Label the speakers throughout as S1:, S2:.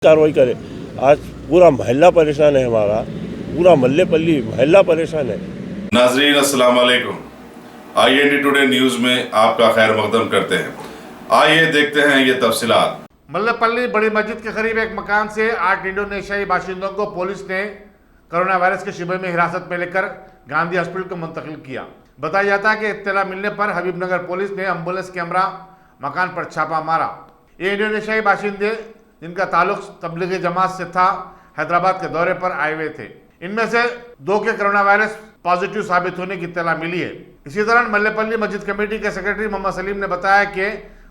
S1: कार्रवाई करे। आज पूरा मोहल्ला परेशान है, हमारा पूरा मल्लेपल्ली मोहल्ला परेशान है।
S2: नाजरीन अस्सलाम वालेकुम, IND टुडे न्यूज़ में आपका खैर मकदम करते हैं। आइए देखते हैं ये तफसीलात।
S3: मल्लेपल्ली बड़ी मस्जिद के करीब एक मकान से 8 इंडोनेशियाई बाशिंदों को पुलिस ने कोरोना वायरस के शिबे में हिरासत में लेकर गांधी हॉस्पिटल को मुंतकिल किया। बताया जाता है कि इत्तला मिलने पर हबीबनगर पुलिस ने एम्बुलेंस कैमरा मकान पर छापा मारा। ये इंडोनेशियाई बाशिंदे जिनका ताल्लुक तबलीगी जमात से था, हैदराबाद के दौरे पर आए हुए थे। इनमें से 2 के कोरोना वायरस पॉजिटिव साबित होने की इत्तला मिली है। इसी दौरान मल्लेपल्ली मस्जिद कमेटी के सेक्रेटरी मोहम्मद सलीम ने बताया कि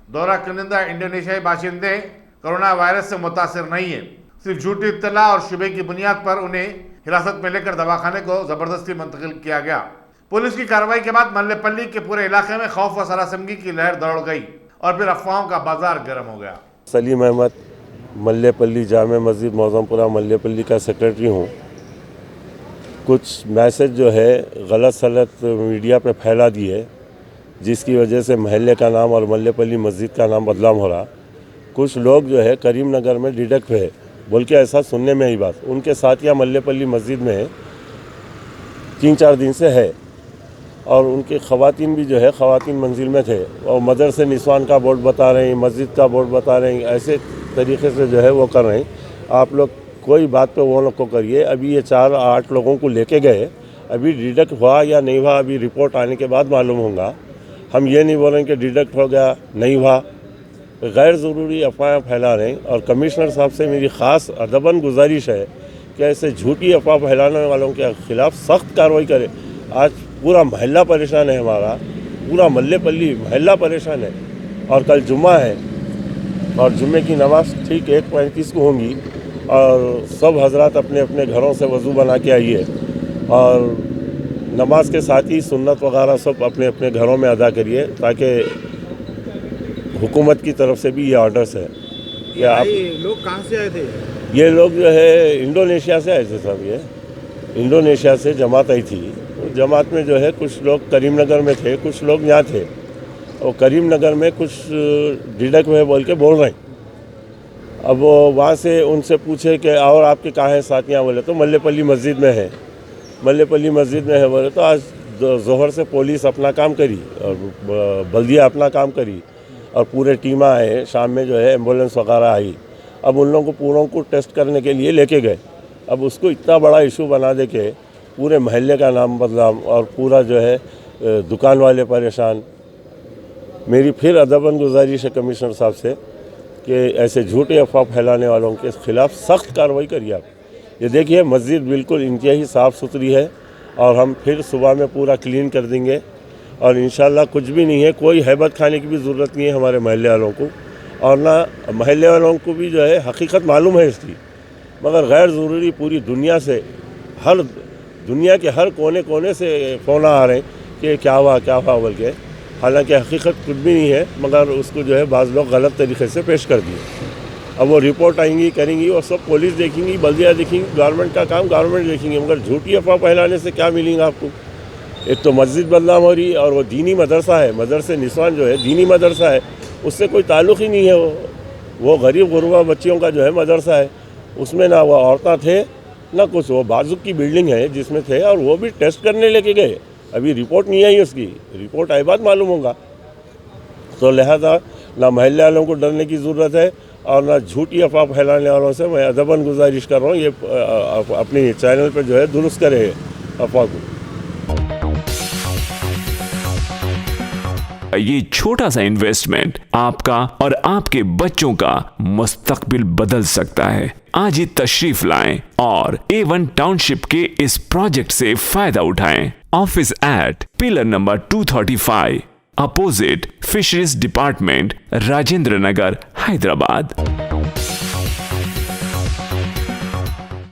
S3: दौरा कुनिंदा इंडोनेशियाई बाशिंदे कोरोना वायरस से मुतासिर नहीं है, सिर्फ झूठी इत्तला और शुबे की बुनियाद पर उन्हें हिरासत में लेकर दवाखाने को जबरदस्ती मुंतकिल किया गया। पुलिस की कार्रवाई के बाद मल्लेपल्ली के पूरे इलाके में खौफ व सरासमगी की लहर दौड़ गई और फिर अफवाहों का बाजार गर्म हो गया।
S1: सलीम अहमद, मल्लेपल्ली जामे मस्जिद मौजमपुरा मल्लेपल्ली का सेक्रेटरी हूँ। कुछ मैसेज जो है गलत सलत मीडिया पे फैला दिए, जिसकी वजह से महल्ले का नाम और मल्लेपल्ली मस्जिद का नाम बदनाम हो रहा। कुछ लोग जो है करीम नगर में डिडक्ट हुए बोल के ऐसा सुनने में ही बात, उनके साथियाँ मल्लेपल्ली मस्जिद में 3-4 दिन से है और उनकी ख़वातीन भी जो है ख़वातीन मंजिल में थे और मदरसे निस्वान का बोर्ड बता रहे हैं, मस्जिद का बोर्ड बता रहे हैं, ऐसे तरीके से जो है वो कर रहे हैं। आप लोग कोई बात पे वो लोग को करिए। अभी ये 4-8 लोगों को लेके गए, अभी डिडक्ट हुआ या नहीं हुआ अभी रिपोर्ट आने के बाद मालूम होगा। हम ये नहीं बोल रहे कि डिडक्ट हो गया नहीं हुआ, गैर ज़रूरी अफवाहें फैला रहे हैं। और कमिश्नर साहब से मेरी ख़ास अदबन गुजारिश है कि ऐसे झूठी अफवाह फैलाने वालों के ख़िलाफ़ सख्त कार्रवाई करे। आज पूरा मोहल्ला परेशान है, हमारा पूरा मल्लेपल्ली मोहल्ला परेशान है। और कल जुम्मा है और जुम्मे की नमाज़ ठीक 1:35 को होंगी और सब हजरात अपने अपने घरों से वज़ू बना के आइए और नमाज के साथ ही सुन्नत वगैरह सब अपने अपने घरों में अदा करिए, ताकि हुकूमत की तरफ से भी ये ऑर्डर्स है। या आप
S4: लोग कहाँ से आए थे?
S1: ये लोग जो है इंडोनेशिया से आए थे सब। ये इंडोनेशिया से जमात आई थी। जमात में जो है कुछ लोग करीमनगर में थे, कुछ लोग यहाँ थे और करीमनगर में कुछ डिडक हुए बोल के बोल रहे हैं। अब वो वहाँ से उनसे पूछे कि और आपके कहाँ हैं साथियाँ, बोले तो मल्लेपल्ली मस्जिद में है। मल्लेपल्ली मस्जिद में है बोले तो आज जोहर से पुलिस अपना काम करी और बल्दिया अपना काम करी और पूरे टीम आए। शाम में जो है एम्बुलेंस वगैरह आई। अब उन लोगों को पूरों को टेस्ट करने के लिए लेके गए। अब उसको इतना बड़ा इशू बना दे के पूरे महल्ले का नाम बदनाम और पूरा जो है दुकान वाले परेशान। मेरी फिर अदबन गुजारिश है कमिश्नर साहब से कि ऐसे झूठे अफवाह फैलाने वालों के ख़िलाफ़ सख्त कार्रवाई करिए आप। ये देखिए मस्जिद बिल्कुल इंतहाई साफ़ सुथरी है और हम फिर सुबह में पूरा क्लीन कर देंगे और इंशाल्लाह कुछ भी नहीं है, कोई हैबत खाने की भी ज़रूरत नहीं है हमारे महल्ले वालों को। और ना महल्ले वालों को भी जो है हकीकत मालूम है इसकी, मगर गैर ज़रूरी पूरी दुनिया से दुनिया के हर कोने कोने से फ़ोन आ रहे हैं कि क्या हुआ बोल के। हालांकि हकीकत कुछ भी नहीं है, मगर उसको जो है बाज़ लोग गलत तरीके से पेश कर दिए। अब वो रिपोर्ट आएंगी करेंगी और सब पुलिस देखेंगी, बल्दिया देखेंगी, गवर्नमेंट का काम गवर्नमेंट देखेंगे, मगर झूठी अफवाह फैलाने से क्या मिलेगा आपको। एक तो मस्जिद बदनाम हो रही और वो दीनी मदरसा है, मदरसे निस्वान जो है दीनी मदरसा है, उससे कोई ताल्लुक़ ही नहीं है। वो गरीब गुरबा बच्चियों का जो है मदरसा है, उसमें ना वो औरतें थे ना कुछ। वो बाजुक की बिल्डिंग है जिसमें थे और वो भी टेस्ट करने लेके गए। अभी रिपोर्ट नहीं आई, उसकी रिपोर्ट आई बाद मालूम होगा। तो लिहाजा ना महल्ले वालों को डरने की ज़रूरत है और ना झूठी अफवाह फैलाने वालों से मैं अदबन गुजारिश कर रहा हूँ, ये अपनी चैनल पर जो है दुरुस्त करे अफवाह को।
S5: ये छोटा सा इन्वेस्टमेंट आपका और आपके बच्चों का मुस्तकबिल बदल सकता है। आज ही तशरीफ लाएं और A1 टाउनशिप के इस प्रोजेक्ट से फायदा उठाएं। Office at pillar number 235 opposite fisheries department, Rajendra Nagar, Hyderabad.